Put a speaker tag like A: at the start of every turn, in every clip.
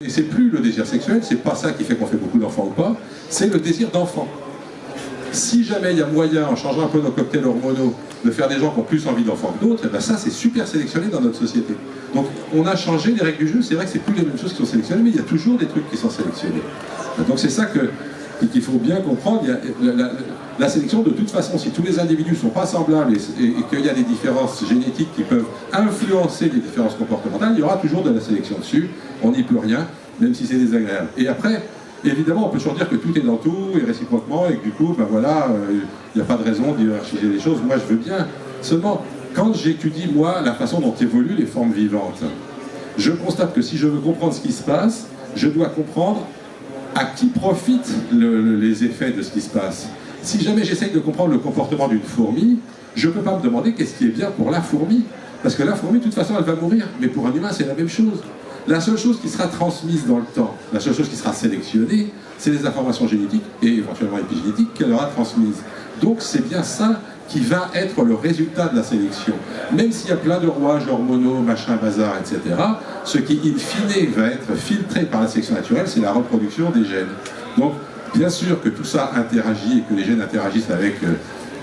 A: Et c'est plus le désir sexuel, c'est pas ça qui fait qu'on fait beaucoup d'enfants ou pas, c'est le désir d'enfant. Si jamais il y a moyen, en changeant un peu nos cocktails hormonaux, de faire des gens qui ont plus envie d'enfants que d'autres, et ben ça c'est super sélectionné dans notre société. Donc on a changé les règles du jeu, c'est vrai que c'est plus les mêmes choses qui sont sélectionnées, mais il y a toujours des trucs qui sont sélectionnés. Donc c'est ça qu'il faut bien comprendre. Il y a la sélection, de toute façon, si tous les individus ne sont pas semblables et qu'il y a des différences génétiques qui peuvent influencer les différences comportementales, il y aura toujours de la sélection dessus, on n'y peut rien, même si c'est désagréable. Et après, évidemment, on peut toujours dire que tout est dans tout, et réciproquement, et que du coup, ben voilà, il n'y a pas de raison d'hierarchiser les choses. Moi, je veux bien. Seulement, quand j'étudie, moi, la façon dont évoluent les formes vivantes, je constate que si je veux comprendre ce qui se passe, je dois comprendre à qui profitent les effets de ce qui se passe. Si jamais j'essaye de comprendre le comportement d'une fourmi, je ne peux pas me demander qu'est-ce qui est bien pour la fourmi. Parce que la fourmi, de toute façon, elle va mourir. Mais pour un humain, c'est la même chose. La seule chose qui sera transmise dans le temps, la seule chose qui sera sélectionnée, c'est les informations génétiques et éventuellement épigénétiques qu'elle aura transmises. Donc c'est bien ça qui va être le résultat de la sélection. Même s'il y a plein de rouages hormonaux, machin, bazar, etc., ce qui, in fine, va être filtré par la sélection naturelle, c'est la reproduction des gènes. Donc, bien sûr que tout ça interagit et que les gènes interagissent avec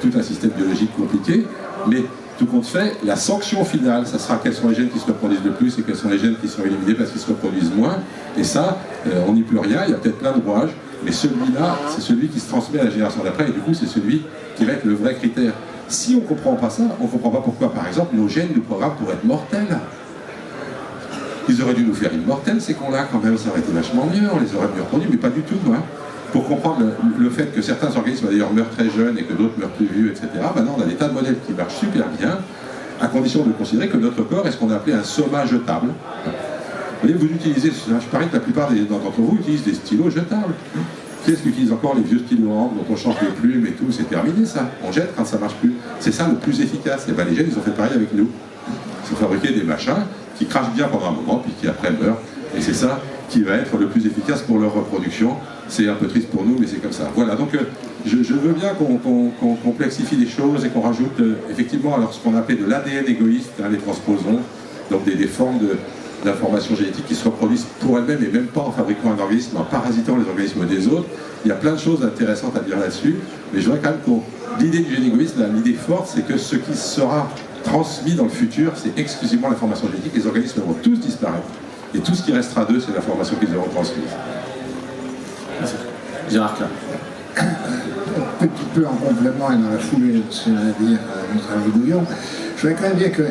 A: tout un système biologique compliqué, mais tout compte fait, la sanction finale, ça sera quels sont les gènes qui se reproduisent le plus et quels sont les gènes qui sont éliminés parce qu'ils se reproduisent moins. Et ça, on n'y peut rien, il y a peut-être plein de rouages, mais celui-là, c'est celui qui se transmet à la génération d'après, et du coup, c'est celui qui va être le vrai critère. Si on ne comprend pas ça, on ne comprend pas pourquoi, par exemple, nos gènes nous programment pour être mortels. Ils auraient dû nous faire immortels, ces cons-là, quand même, ça aurait été vachement mieux, on les aurait mieux reproduits, mais pas du tout, hein. Pour comprendre le fait que certains organismes d'ailleurs meurent très jeunes et que d'autres meurent plus vieux, etc., maintenant on a des tas de modèles qui marchent super bien, à condition de considérer que notre corps est ce qu'on a appelé un soma jetable. Vous voyez, vous utilisez, je parie que la plupart d'entre vous utilisent des stylos jetables. Qui est-ce qui utilise encore les vieux stylos encre dont on change les plumes et tout? C'est terminé ça, on jette quand ça marche plus. C'est ça le plus efficace. Et bien les gènes, ils ont fait pareil avec nous. Ils ont fabriqué des machins qui crachent bien pendant un moment, puis qui après meurent. Et c'est ça qui va être le plus efficace pour leur reproduction. C'est un peu triste pour nous, mais c'est comme ça. Voilà, donc je veux bien qu'on complexifie les choses et qu'on rajoute effectivement alors ce qu'on appelait de l'ADN égoïste, hein, les transposons, donc des formes d'informations génétiques qui se reproduisent pour elles-mêmes et même pas en fabriquant un organisme, en parasitant les organismes des autres. Il y a plein de choses intéressantes à dire là-dessus, mais je voudrais quand même l'idée du gène égoïste, l'idée forte, c'est que ce qui sera transmis dans le futur, c'est exclusivement l'information génétique. Les organismes vont tous disparaître. Et tout ce qui restera d'eux, c'est l'information qu'ils auront transmise.
B: Gérard Klein.
C: Un petit peu en complément et dans la foulée de ce qu'a dit notre ami Bouillon, je voudrais quand même dire que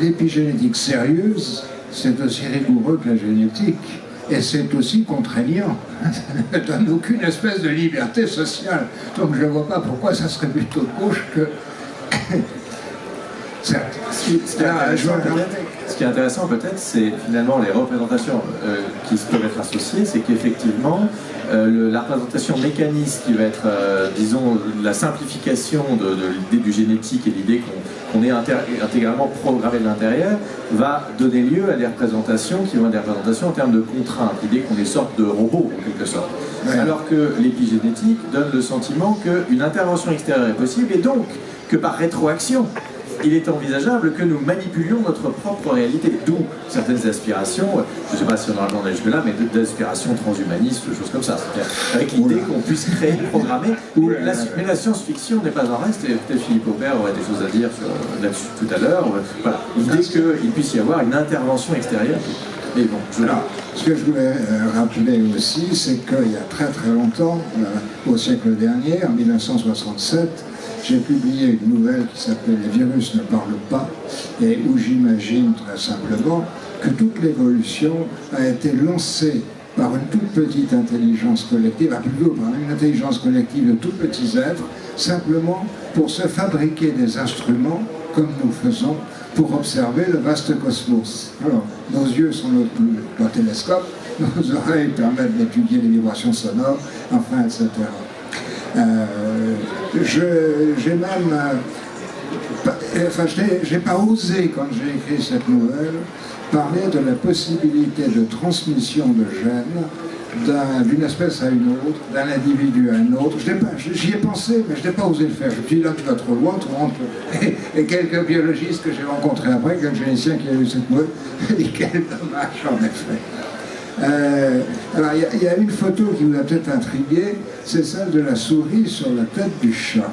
C: l'épigénétique sérieuse, c'est aussi rigoureux que la génétique. Et c'est aussi contraignant. Ça ne donne aucune espèce de liberté sociale. Donc je ne vois pas pourquoi ça serait plutôt de gauche que... Certes.
B: Ce qui est intéressant peut-être, c'est finalement les représentations qui se peuvent être associées, c'est qu'effectivement, la représentation mécaniste qui va être, disons, la simplification de l'idée du génétique et l'idée qu'on est intégralement programmé de l'intérieur, va donner lieu à des représentations qui vont être des représentations en termes de contraintes, l'idée qu'on est sorte de robot en quelque sorte. Ouais. Alors que l'épigénétique donne le sentiment qu'une intervention extérieure est possible et donc que par rétroaction, il est envisageable que nous manipulions notre propre réalité, d'où certaines aspirations, je ne sais pas si on en a jusque-là, mais d'aspirations transhumanistes, choses comme ça, avec l'idée qu'on puisse créer, programmer, mais la science-fiction n'est pas en reste, et peut-être Philippe Aubert aurait des choses à dire là-dessus tout à l'heure, voilà, l'idée qu'il puisse y avoir une intervention extérieure. Mais bon,
C: alors, ce que je voulais rappeler aussi, c'est qu'il y a très très longtemps, au siècle dernier, en 1967, j'ai publié une nouvelle qui s'appelait « Les virus ne parlent pas » et où j'imagine très simplement que toute l'évolution a été lancée par une toute petite intelligence collective, plutôt par une intelligence collective de tout petits êtres, simplement pour se fabriquer des instruments, comme nous faisons, pour observer le vaste cosmos. Alors, nos yeux sont nos télescopes, nos oreilles permettent d'étudier les vibrations sonores, enfin, etc. J'ai même... j'ai pas osé, quand j'ai écrit cette nouvelle, parler de la possibilité de transmission de gènes d'une espèce à une autre, d'un individu à un autre. J'y ai pensé, mais je n'ai pas osé le faire. Je me suis dit, là, tu vas trop loin, et quelques biologistes que j'ai rencontrés après, quelques généticiens qui avaient vu cette nouvelle, et quel dommage, en effet. Alors, il y a une photo qui vous a peut-être intrigué, c'est celle de la souris sur la tête du chat.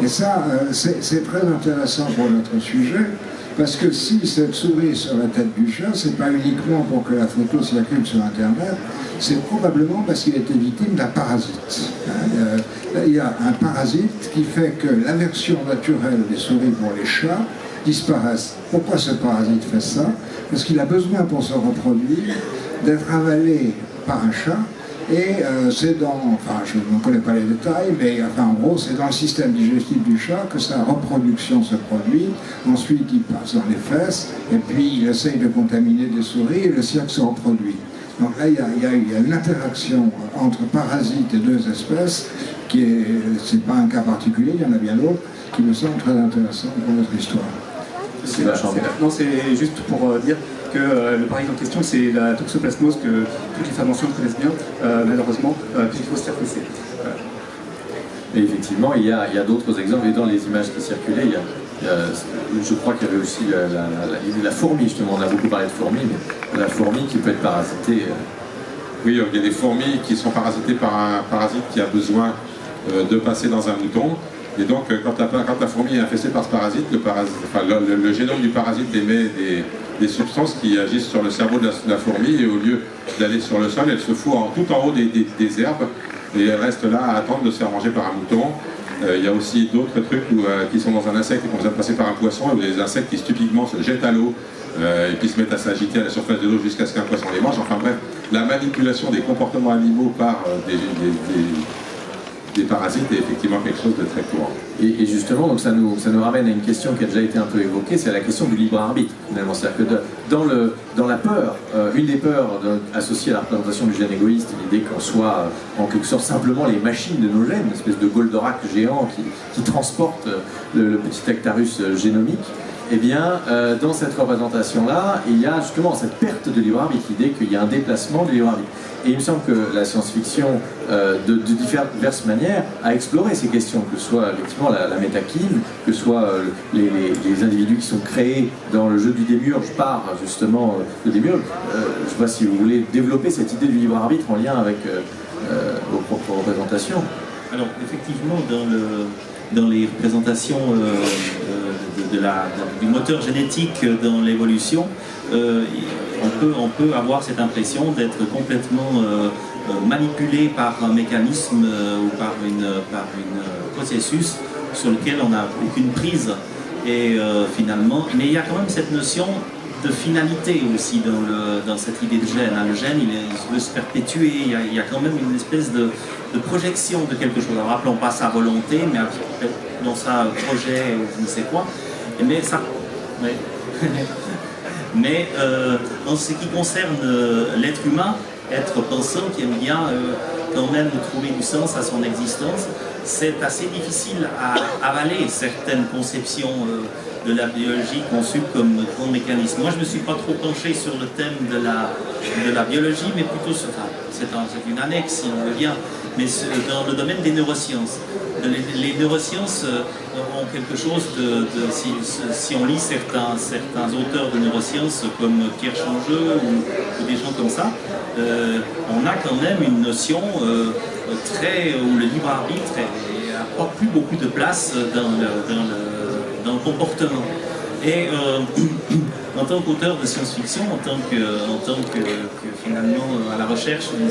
C: Et ça, c'est très intéressant pour notre sujet, parce que si cette souris est sur la tête du chat, c'est pas uniquement pour que la photo circule sur Internet, c'est probablement parce qu'il a été victime d'un parasite. Il y a un parasite qui fait que l'aversion naturelle des souris pour les chats disparaisse. Pourquoi ce parasite fait ça? Parce qu'il a besoin pour se reproduire d'être avalé par un chat, et c'est dans, enfin je ne connais pas les détails, mais enfin, en gros c'est dans le système digestif du chat que sa reproduction se produit. Ensuite il passe dans les fesses, et puis il essaye de contaminer des souris, et le cercle se reproduit. Donc là il y a une interaction entre parasites et deux espèces qui est, c'est pas un cas particulier, il y en a bien d'autres, qui me semble très intéressant pour notre histoire.
D: Non, c'est juste pour dire que le parasite en question, c'est la toxoplasmose que toutes les femmes enceintes connaissent bien, malheureusement, puisqu'il faut se faire passer.
B: Et effectivement, il y a d'autres exemples, et dans les images qui circulaient, je crois qu'il y avait aussi la fourmi, justement, on a beaucoup parlé de fourmi, mais la fourmi qui peut être parasitée.
A: Oui, il y a des fourmis qui sont parasitées par un parasite qui a besoin de passer dans un mouton. Et donc, quand la fourmi est infestée par ce parasite, le génome du parasite émet des substances qui agissent sur le cerveau de la fourmi, et au lieu d'aller sur le sol, elle se fout tout en haut des herbes, et elle reste là à attendre de se faire manger par un mouton. Il y a aussi d'autres trucs qui sont dans un insecte et qui ont besoin de passer par un poisson, et des insectes qui stupiquement se jettent à l'eau et puis se mettent à s'agiter à la surface de l'eau jusqu'à ce qu'un poisson les mange. Enfin bref, la manipulation des comportements animaux par des parasites est effectivement quelque chose de très courant.
B: Et justement, donc ça nous ramène à une question qui a déjà été un peu évoquée, c'est la question du libre arbitre, finalement. C'est-à-dire que dans la peur, une des peurs associées à la représentation du gène égoïste, l'idée qu'on soit en quelque sorte simplement les machines de nos gènes, une espèce de Goldorak géant qui transporte le petit Actarus génomique, eh bien, dans cette représentation-là, il y a justement cette perte de libre arbitre, l'idée qu'il y a un déplacement du libre arbitre. Et il me semble que la science-fiction, de diverses manières, a exploré ces questions, que ce soit effectivement la métaquine, que ce soit les individus qui sont créés dans le jeu du démiurge par justement le démiurge. Je ne sais pas si vous voulez développer cette idée du libre arbitre en lien avec vos propres représentations.
E: Alors, effectivement, dans les représentations du moteur génétique dans l'évolution, on peut avoir cette impression d'être complètement manipulé par un mécanisme ou par un processus sur lequel on n'a aucune prise. Et finalement, mais il y a quand même cette notion de finalité aussi dans cette idée de gène. Le gène, il veut se perpétuer, il y a quand même une espèce de projection de quelque chose. Alors, rappelons pas sa volonté, mais dans sa projet ou je ne sais quoi. Mais ça... Ouais. Mais en ce qui concerne l'être humain, être pensant qui aime bien quand même trouver du sens à son existence, c'est assez difficile à avaler certaines conceptions de la biologie conçue comme grand mécanisme. Moi, je ne me suis pas trop penché sur le thème de la biologie, mais plutôt sur... Enfin, c'est une annexe, si on veut bien, mais dans le domaine des neurosciences. Les neurosciences ont quelque chose si on lit certains auteurs de neurosciences comme Pierre Changeux ou des gens comme ça, on a quand même une notion où le libre arbitre n'a pas plus beaucoup de place dans le comportement. Et en tant qu'auteur de science-fiction, en tant que finalement à la recherche d'un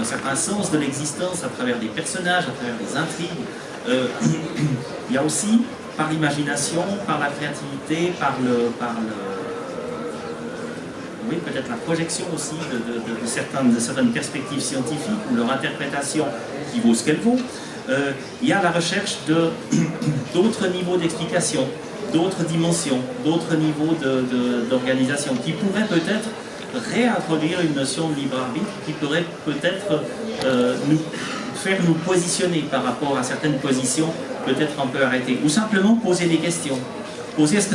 E: certain sens de l'existence à travers des personnages, à travers des intrigues, il y a aussi, par l'imagination, par la créativité, oui, peut-être la projection aussi de certaines perspectives scientifiques ou leur interprétation qui vaut ce qu'elle vaut, il y a la recherche d'autres niveaux d'explication, d'autres dimensions, d'autres niveaux d'organisation qui pourraient peut-être réintroduire une notion de libre arbitre qui pourrait peut-être nous positionner par rapport à certaines positions peut-être un peu arrêtées, ou simplement poser des questions. Poser est-ce que